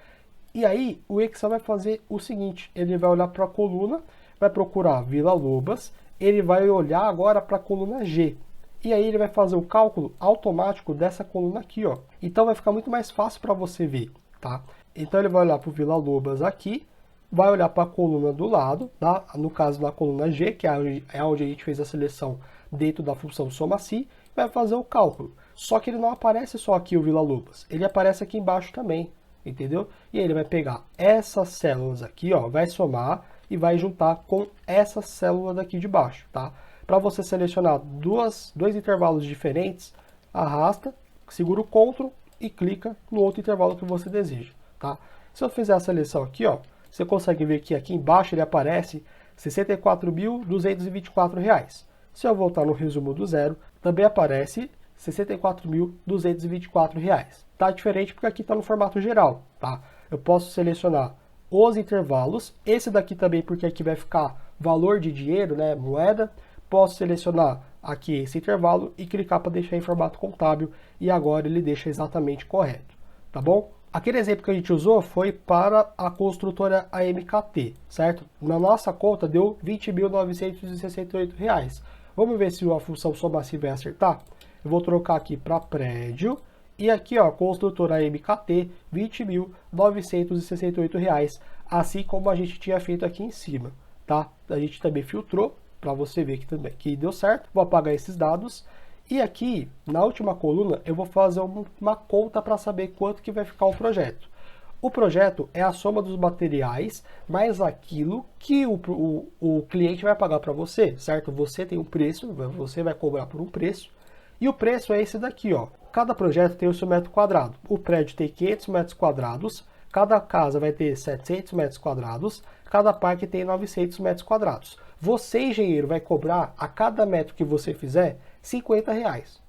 E aí, o Excel vai fazer o seguinte, ele vai olhar para a coluna, vai procurar Vila Lobas, ele vai olhar agora para a coluna G. E aí ele vai fazer o cálculo automático dessa coluna aqui, ó. Então vai ficar muito mais fácil para você ver, tá? Então ele vai olhar para o Vila Lobas aqui, vai olhar para a coluna do lado, tá? No caso da coluna G, que é onde a gente fez a seleção dentro da função soma-se, vai fazer o cálculo. Só que ele não aparece só aqui o Vila Lobas, ele aparece aqui embaixo também. Entendeu? E aí ele vai pegar essas células aqui, ó, vai somar e vai juntar com essa célula daqui de baixo, tá? Para você selecionar dois intervalos diferentes, arrasta, segura o Ctrl e clica no outro intervalo que você deseja, tá? Se eu fizer a seleção aqui, ó, você consegue ver que aqui embaixo ele aparece R$ 64.224. Se eu voltar no resumo do zero, também aparece R$ 64.224. Tá diferente porque aqui está no formato geral, tá? Eu posso selecionar os intervalos, esse daqui também porque aqui vai ficar valor de dinheiro, né, moeda. Posso selecionar aqui esse intervalo e clicar para deixar em formato contábil e agora ele deixa exatamente correto, tá bom? Aquele exemplo que a gente usou foi para a construtora AMKT, certo? Na nossa conta deu R$ 20.968. Vamos ver se a função SomaSi vai acertar? Eu vou trocar aqui para prédio e aqui, ó, construtora AMKT, R$ 20.968, assim como a gente tinha feito aqui em cima, tá? A gente também filtrou para você ver que também que deu certo. Vou apagar esses dados. E aqui, na última coluna, eu vou fazer uma conta para saber quanto que vai ficar o projeto. O projeto é a soma dos materiais mais aquilo que o cliente vai pagar para você, certo? Você tem um preço, você vai cobrar por um preço. E o preço é esse daqui, ó. Cada projeto tem o seu metro quadrado. O prédio tem 500 metros quadrados, cada casa vai ter 700 metros quadrados, cada parque tem 900 metros quadrados. Você, engenheiro, vai cobrar a cada metro que você fizer R$ 50.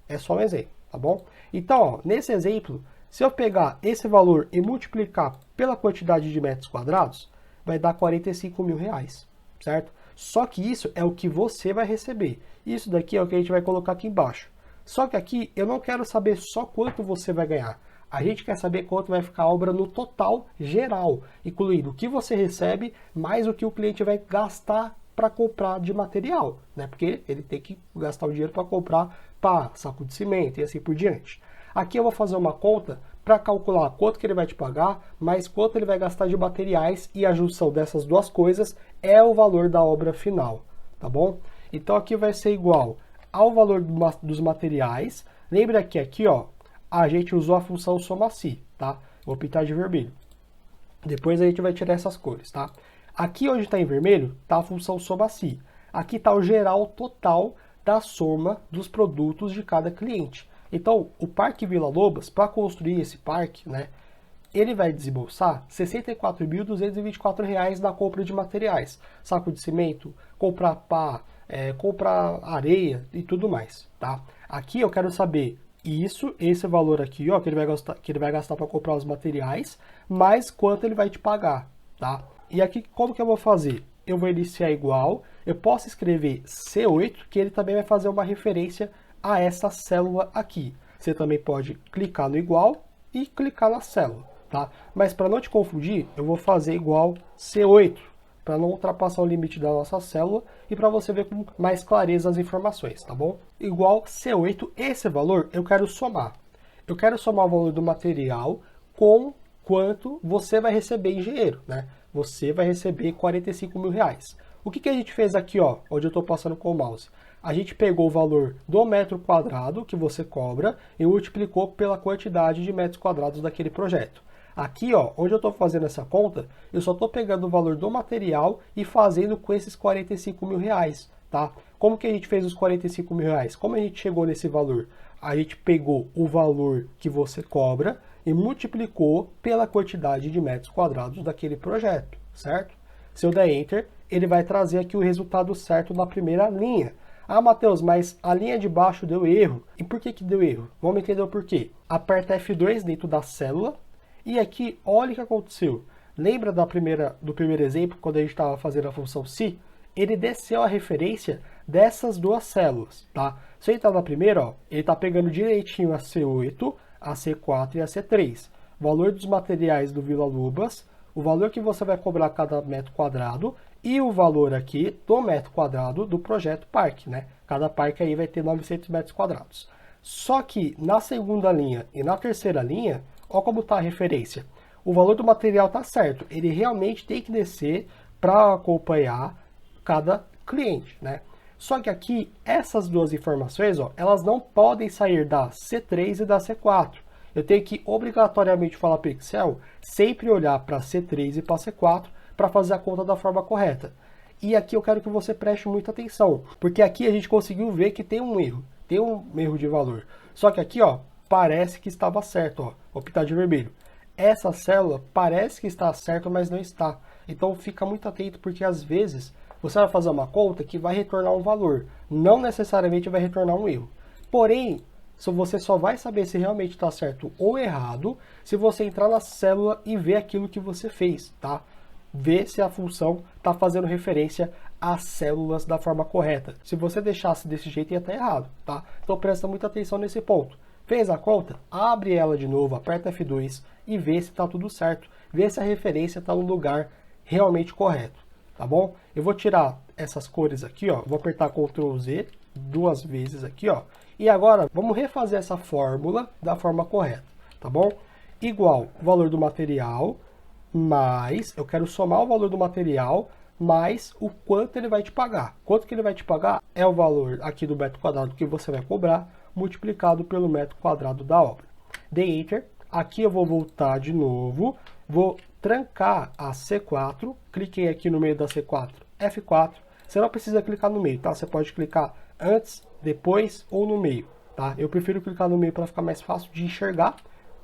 É só um exemplo, tá bom? Então, ó, nesse exemplo, se eu pegar esse valor e multiplicar pela quantidade de metros quadrados, vai dar R$ 45.000, certo? Só que isso é o que você vai receber. Isso daqui é o que a gente vai colocar aqui embaixo. Só que aqui eu não quero saber só quanto você vai ganhar. A gente quer saber quanto vai ficar a obra no total geral, incluindo o que você recebe, mais o que o cliente vai gastar para comprar de material, né? Porque ele tem que gastar o dinheiro para comprar pá, saco de cimento e assim por diante. Aqui eu vou fazer uma conta para calcular quanto que ele vai te pagar, mais quanto ele vai gastar de materiais, e a junção dessas duas coisas é o valor da obra final, tá bom? Então aqui vai ser igual ao valor dos materiais. Lembra que aqui, ó, a gente usou a função SomaSi, tá? Vou pintar de vermelho. Depois a gente vai tirar essas cores, tá? Aqui onde está em vermelho, está a função SomaSi. Aqui está o geral total da soma dos produtos de cada cliente. Então, o Parque Vila Lobos, para construir esse parque, né, ele vai desembolsar R$ 64.224 na compra de materiais. Saco de cimento, comprar pá, comprar areia e tudo mais, tá? Aqui eu quero saber esse valor aqui, ó, que ele vai gastar para comprar os materiais, mais quanto ele vai te pagar, tá? E aqui, como que eu vou fazer? Eu vou iniciar igual, eu posso escrever C8, que ele também vai fazer uma referência a essa célula aqui. Você também pode clicar no igual e clicar na célula, tá? Mas para não te confundir, eu vou fazer igual C8, para não ultrapassar o limite da nossa célula e para você ver com mais clareza as informações, tá bom? Igual C8, esse valor eu quero somar. Eu quero somar o valor do material com quanto você vai receber em dinheiro, né? Você vai receber R$ 45.000. O que a gente fez aqui, ó, onde eu estou passando com o mouse? A gente pegou o valor do metro quadrado que você cobra e multiplicou pela quantidade de metros quadrados daquele projeto. Aqui, ó, onde eu estou fazendo essa conta, eu só estou pegando o valor do material e fazendo com esses R$ 45.000, tá? Como que a gente fez os R$ 45.000? Como a gente chegou nesse valor? A gente pegou o valor que você cobra e multiplicou pela quantidade de metros quadrados daquele projeto, certo? Se eu der Enter, ele vai trazer aqui o resultado certo na primeira linha. Ah, Matheus, mas a linha de baixo deu erro. E por que deu erro? Vamos entender o porquê. Aperta F2 dentro da célula e aqui, olha o que aconteceu. Lembra do primeiro exemplo, quando a gente estava fazendo a função Si? Ele desceu a referência dessas duas células, tá? Se ele está na primeira, ó, ele está pegando direitinho a C8, a C4 e a C3. Valor dos materiais do Vila Lobos, o valor que você vai cobrar cada metro quadrado e o valor aqui do metro quadrado do projeto parque, né? Cada parque aí vai ter 900 metros quadrados. Só que na segunda linha e na terceira linha, olha como está a referência. O valor do material está certo, ele realmente tem que descer para acompanhar cada cliente, né? Só que aqui, essas duas informações, ó, elas não podem sair da C3 e da C4. Eu tenho que obrigatoriamente falar para o Excel sempre olhar para C3 e para C4 para fazer a conta da forma correta. E aqui eu quero que você preste muita atenção, porque aqui a gente conseguiu ver que tem um erro de valor. Só que aqui, ó, parece que estava certo, ó, vou pintar de vermelho. Essa célula parece que está certa, mas não está. Então fica muito atento, porque às vezes você vai fazer uma conta que vai retornar um valor, não necessariamente vai retornar um erro. Porém, você só vai saber se realmente está certo ou errado se você entrar na célula e ver aquilo que você fez, tá? Ver se a função está fazendo referência às células da forma correta. Se você deixasse desse jeito, ia estar errado, tá? Então presta muita atenção nesse ponto. Fez a conta? Abre ela de novo, aperta F2 e vê se está tudo certo. Vê se a referência está no lugar realmente correto, tá bom? Eu vou tirar essas cores aqui, ó. Vou apertar Ctrl Z 2 vezes aqui, ó. E agora vamos refazer essa fórmula da forma correta, tá bom? Igual o valor do material mais, eu quero somar o valor do material mais o quanto ele vai te pagar. Quanto que ele vai te pagar é o valor aqui do metro quadrado que você vai cobrar, multiplicado pelo metro quadrado da obra. Dei Enter. Aqui eu vou voltar de novo, vou trancar a C4, cliquei aqui no meio da C4, F4. Você não precisa clicar no meio, tá? Você pode clicar antes, depois ou no meio, tá? Eu prefiro clicar no meio para ficar mais fácil de enxergar.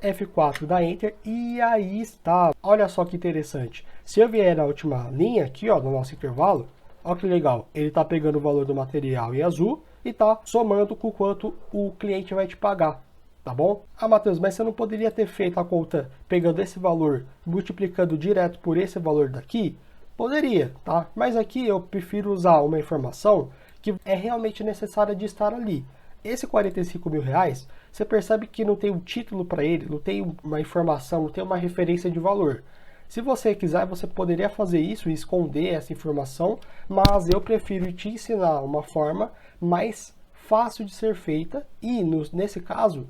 F4, dá Enter e aí está. Olha só que interessante. Se eu vier na última linha aqui, ó, do nosso intervalo, olha que legal. Ele está pegando o valor do material em azul e está somando com quanto o cliente vai te pagar, tá bom? Ah, Matheus, mas você não poderia ter feito a conta pegando esse valor, multiplicando direto por esse valor daqui? Poderia, tá? Mas aqui eu prefiro usar uma informação que é realmente necessária de estar ali. Esse 45 mil reais, você percebe que não tem um título para ele, não tem uma informação, não tem uma referência de valor. Se você quiser, você poderia fazer isso e esconder essa informação, mas eu prefiro te ensinar uma forma mais fácil de ser feita e, nesse caso,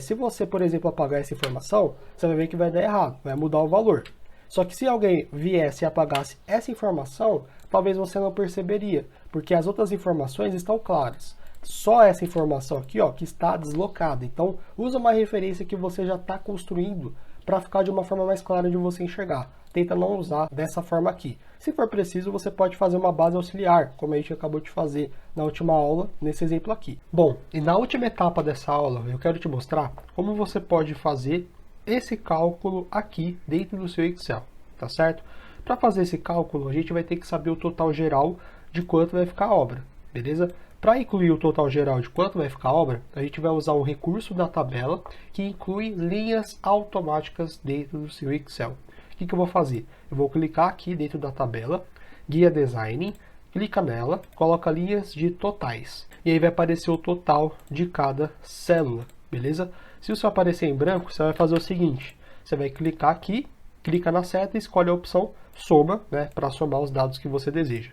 se você, por exemplo, apagar essa informação, você vai ver que vai dar errado, vai mudar o valor. Só que se alguém viesse e apagasse essa informação, talvez você não perceberia, porque as outras informações estão claras. Só essa informação aqui, ó, que está deslocada. Então, usa uma referência que você já está construindo para ficar de uma forma mais clara de você enxergar. Tenta não usar dessa forma aqui. Se for preciso, você pode fazer uma base auxiliar, como a gente acabou de fazer na última aula, nesse exemplo aqui. Bom, e na última etapa dessa aula, eu quero te mostrar como você pode fazer esse cálculo aqui dentro do seu Excel, tá certo? Para fazer esse cálculo, a gente vai ter que saber o total geral de quanto vai ficar a obra, beleza? Para incluir o total geral de quanto vai ficar a obra, a gente vai usar o recurso da tabela, que inclui linhas automáticas dentro do seu Excel. O que eu vou fazer? Eu vou clicar aqui dentro da tabela, Guia Design, clica nela, coloca linhas de totais. E aí vai aparecer o total de cada célula, beleza? Se o seu aparecer em branco, você vai fazer o seguinte, você vai clicar aqui, clica na seta e escolhe a opção Soma, né, para somar os dados que você deseja.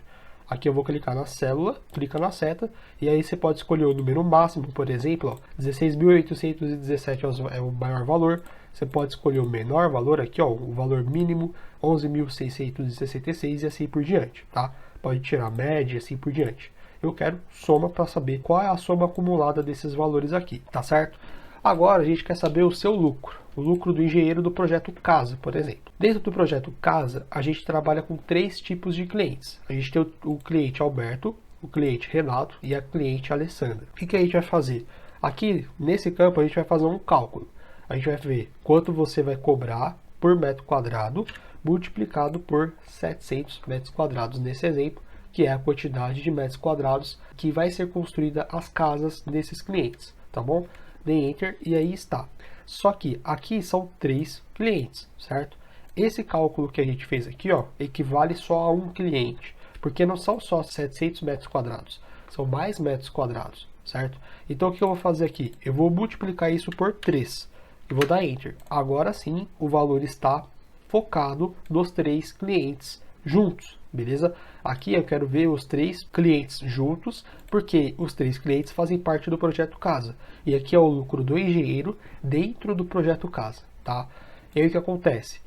Aqui eu vou clicar na célula, clica na seta, e aí você pode escolher o número máximo, por exemplo, 16.817 é o maior valor. Você pode escolher o menor valor aqui, ó, o valor mínimo, 11.666 e assim por diante, tá? Pode tirar a média e assim por diante. Eu quero soma para saber qual é a soma acumulada desses valores aqui, tá certo? Agora a gente quer saber o seu lucro, o lucro do engenheiro do projeto Casa, por exemplo. Dentro do projeto Casa, a gente trabalha com 3 tipos de clientes. A gente tem o cliente Alberto, o cliente Renato e a cliente Alessandra. O que a gente vai fazer? Aqui, nesse campo, a gente vai fazer um cálculo. A gente vai ver quanto você vai cobrar por metro quadrado, multiplicado por 700 metros quadrados nesse exemplo, que é a quantidade de metros quadrados que vai ser construída as casas desses clientes, tá bom? Dê Enter e aí está. Só que aqui são 3 clientes, certo? Esse cálculo que a gente fez aqui, ó, equivale só a um cliente, porque não são só 700 metros quadrados, são mais metros quadrados, certo? Então o que eu vou fazer aqui? Eu vou multiplicar isso por 3 e vou dar Enter. Agora sim, o valor está focado nos 3 clientes juntos, beleza? Aqui eu quero ver os 3 clientes juntos, porque os 3 clientes fazem parte do projeto Casa. E aqui é o lucro do engenheiro dentro do projeto Casa, tá? E aí o que acontece?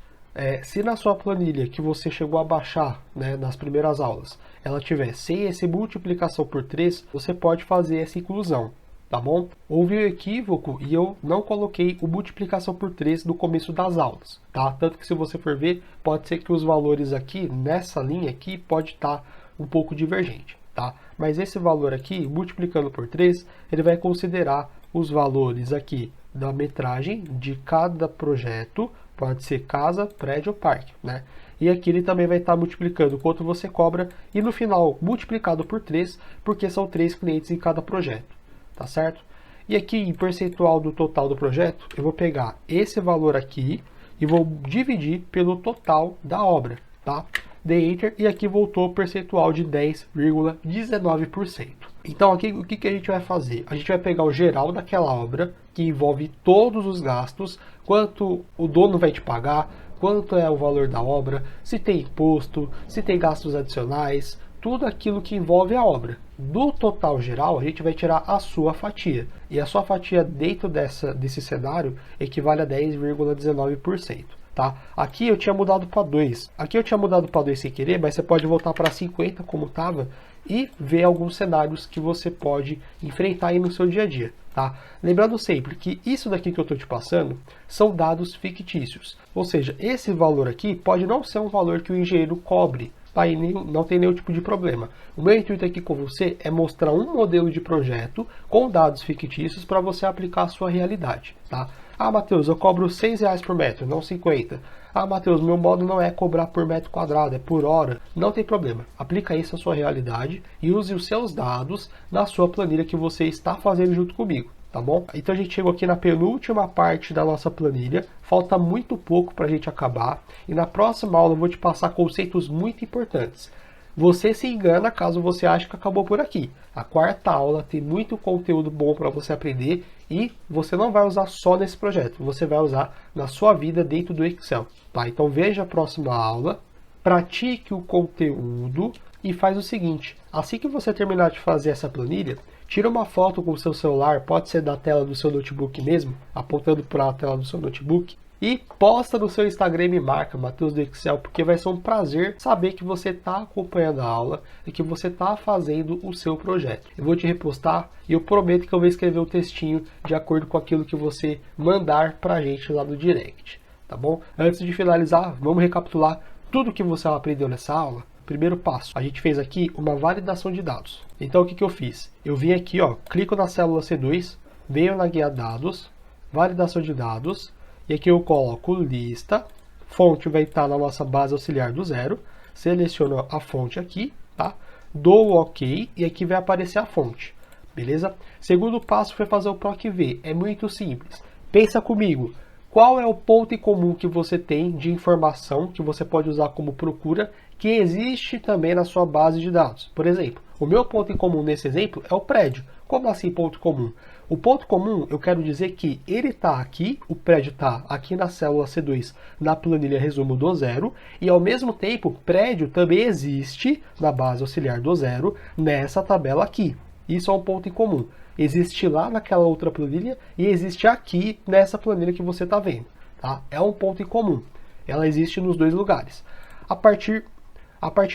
Se na sua planilha que você chegou a baixar, né, nas primeiras aulas, ela tiver sem essa multiplicação por 3, você pode fazer essa inclusão, tá bom? Houve um equívoco e eu não coloquei o multiplicação por 3 no começo das aulas, tá? Tanto que se você for ver, pode ser que os valores aqui, nessa linha aqui, pode estar um pouco divergente, tá? Mas esse valor aqui, multiplicando por 3, ele vai considerar os valores aqui da metragem de cada projeto, pode ser casa, prédio ou parque, né? E aqui ele também vai estar multiplicando quanto você cobra e no final multiplicado por 3, porque são 3 clientes em cada projeto, tá certo? E aqui em percentual do total do projeto, eu vou pegar esse valor aqui e vou dividir pelo total da obra, tá? Dei Enter e aqui voltou o percentual de 10,19%. Então aqui o que a gente vai fazer? A gente vai pegar o geral daquela obra, que envolve todos os gastos, quanto o dono vai te pagar, quanto é o valor da obra, se tem imposto, se tem gastos adicionais, tudo aquilo que envolve a obra. Do total geral, a gente vai tirar a sua fatia. E a sua fatia dentro desse cenário equivale a 10,19%. Tá? Aqui eu tinha mudado para 2. Aqui eu tinha mudado para 2 sem querer, mas você pode voltar para 50 como estava e ver alguns cenários que você pode enfrentar aí no seu dia a dia. Tá? Lembrando sempre que isso daqui que eu estou te passando são dados fictícios. Ou seja, esse valor aqui pode não ser um valor que o engenheiro cobre. Tá? E não tem nenhum tipo de problema. O meu intuito aqui com você é mostrar um modelo de projeto com dados fictícios para você aplicar a sua realidade. Tá? Ah, Matheus, eu cobro R$6 por metro, não 50. Ah, Matheus, meu modo não é cobrar por metro quadrado, é por hora. Não tem problema. Aplica isso à sua realidade e use os seus dados na sua planilha que você está fazendo junto comigo, tá bom? Então a gente chegou aqui na penúltima parte da nossa planilha. Falta muito pouco para a gente acabar. E na próxima aula eu vou te passar conceitos muito importantes. Você se engana caso você ache que acabou por aqui. A quarta aula tem muito conteúdo bom para você aprender e você não vai usar só nesse projeto, você vai usar na sua vida dentro do Excel. Tá? Então veja a próxima aula, pratique o conteúdo e faz o seguinte, assim que você terminar de fazer essa planilha, tira uma foto com o seu celular, pode ser da tela do seu notebook mesmo, apontando para a tela do seu notebook, e posta no seu Instagram e me marca, Matheus do Excel, porque vai ser um prazer saber que você está acompanhando a aula e que você está fazendo o seu projeto. Eu vou te repostar e eu prometo que eu vou escrever um textinho de acordo com aquilo que você mandar para a gente lá no direct, tá bom? Antes de finalizar, vamos recapitular tudo que você aprendeu nessa aula. Primeiro passo, a gente fez aqui uma validação de dados. Então o que eu fiz? Eu vim aqui, ó, clico na célula C2, venho na guia dados, validação de dados, e aqui eu coloco lista, fonte vai estar na nossa base auxiliar do zero, seleciono a fonte aqui, tá? Dou OK e aqui vai aparecer a fonte, beleza? Segundo passo foi fazer o PROC-V, é muito simples. Pensa comigo, qual é o ponto em comum que você tem de informação que você pode usar como procura, que existe também na sua base de dados? Por exemplo, o meu ponto em comum nesse exemplo é o prédio. Como assim ponto comum? O ponto comum, eu quero dizer que ele está aqui, o prédio está aqui na célula C2, na planilha resumo do zero, e ao mesmo tempo, prédio também existe na base auxiliar do zero, nessa tabela aqui. Isso é um ponto em comum. Existe lá naquela outra planilha e existe aqui nessa planilha que você está vendo. Tá? É um ponto em comum. Ela existe nos dois lugares. A partir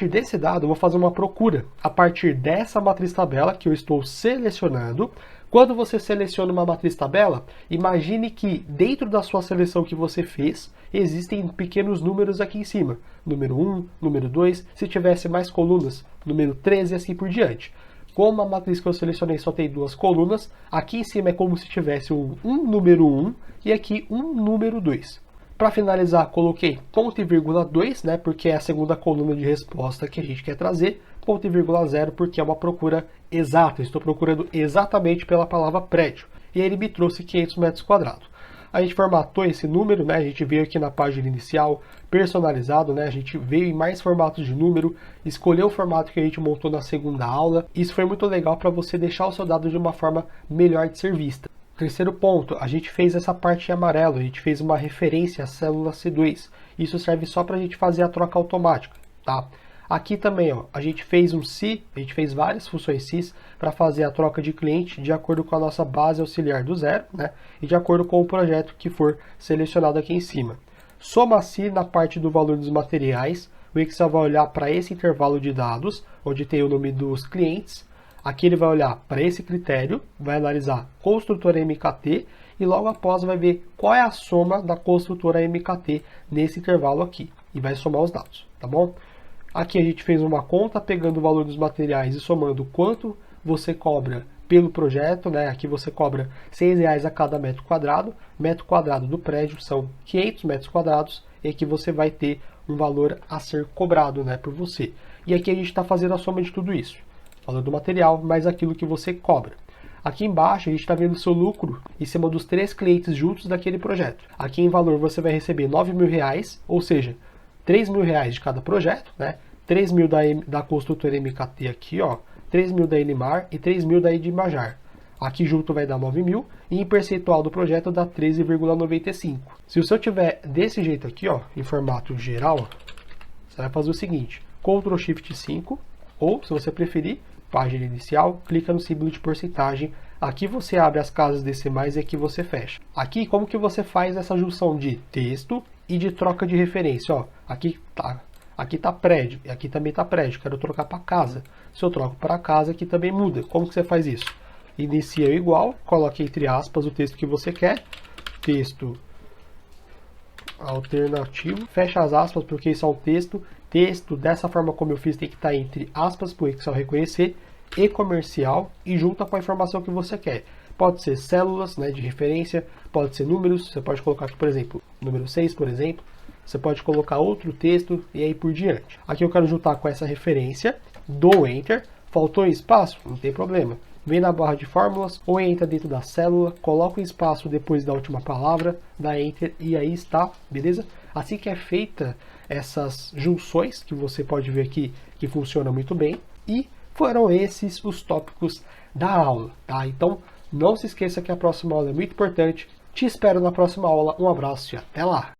desse dado, eu vou fazer uma procura. A partir dessa matriz tabela que eu estou selecionando, quando você seleciona uma matriz tabela, imagine que dentro da sua seleção que você fez, existem pequenos números aqui em cima. Número 1, número 2, se tivesse mais colunas, número 13 e assim por diante. Como a matriz que eu selecionei só tem duas colunas, aqui em cima é como se tivesse um número 1 e aqui um número 2. Para finalizar, coloquei ponto e vírgula 2, né, porque é a segunda coluna de resposta que a gente quer trazer, ponto e vírgula 0, porque é uma procura exata, eu estou procurando exatamente pela palavra prédio, e ele me trouxe 500 metros quadrados. A gente formatou esse número, né, a gente veio aqui na página inicial, personalizado, né, a gente veio em mais formatos de número, escolheu o formato que a gente montou na segunda aula, isso foi muito legal para você deixar o seu dado de uma forma melhor de ser vista. Terceiro ponto, a gente fez essa parte em amarelo, a gente fez uma referência à célula C2. Isso serve só para a gente fazer a troca automática, tá? Aqui também, ó, a gente fez um SI, a gente fez várias funções SIS para fazer a troca de cliente de acordo com a nossa base auxiliar do zero, né? E de acordo com o projeto que for selecionado aqui em cima. Soma SI na parte do valor dos materiais, o Excel vai olhar para esse intervalo de dados, onde tem o nome dos clientes. Aqui ele vai olhar para esse critério, vai analisar construtora MKT e logo após vai ver qual é a soma da construtora MKT nesse intervalo aqui e vai somar os dados, tá bom? Aqui a gente fez uma conta pegando o valor dos materiais e somando quanto você cobra pelo projeto, né? Aqui você cobra R$ 6 a cada metro quadrado do prédio são 500 metros quadrados, e aqui você vai ter um valor a ser cobrado, né, por você. E aqui a gente está fazendo a soma de tudo isso, valor do material mais aquilo que você cobra. Aqui embaixo a gente está vendo o seu lucro em cima dos 3 clientes juntos daquele projeto. Aqui em valor você vai receber R$ 9.000, ou seja, R$ 3.000 de cada projeto, né? 3.000 da construtora MKT aqui, ó, 3.000 da Enimar e 3.000 da Edmajar. Aqui junto vai dar 9.000 e em percentual do projeto dá 13,95. Se o seu tiver desse jeito aqui, ó, em formato geral, ó, você vai fazer o seguinte, Ctrl Shift 5, ou se você preferir, página inicial, clica no símbolo de porcentagem, aqui você abre as casas decimais e aqui você fecha. Aqui como que você faz essa junção de texto e de troca de referência, ó, aqui tá prédio, e aqui também tá prédio, quero trocar para casa. Se eu troco para casa, aqui também muda. Como que você faz isso? Inicia igual, coloque entre aspas o texto que você quer, texto alternativo, fecha as aspas porque isso é um texto dessa forma como eu fiz tem que estar entre aspas para o Excel reconhecer, e comercial, e junta com a informação que você quer. Pode ser células, né, de referência, pode ser números, você pode colocar aqui, por exemplo, número 6, por exemplo, você pode colocar outro texto e aí por diante. Aqui eu quero juntar com essa referência, dou Enter, faltou espaço? Não tem problema. Vem na barra de fórmulas ou entra dentro da célula, coloca o espaço depois da última palavra, dá Enter e aí está, beleza? Assim que é feita essas junções, que você pode ver aqui que funciona muito bem, e foram esses os tópicos da aula, tá? Então não se esqueça que a próxima aula é muito importante. Te espero na próxima aula. Um abraço e até lá!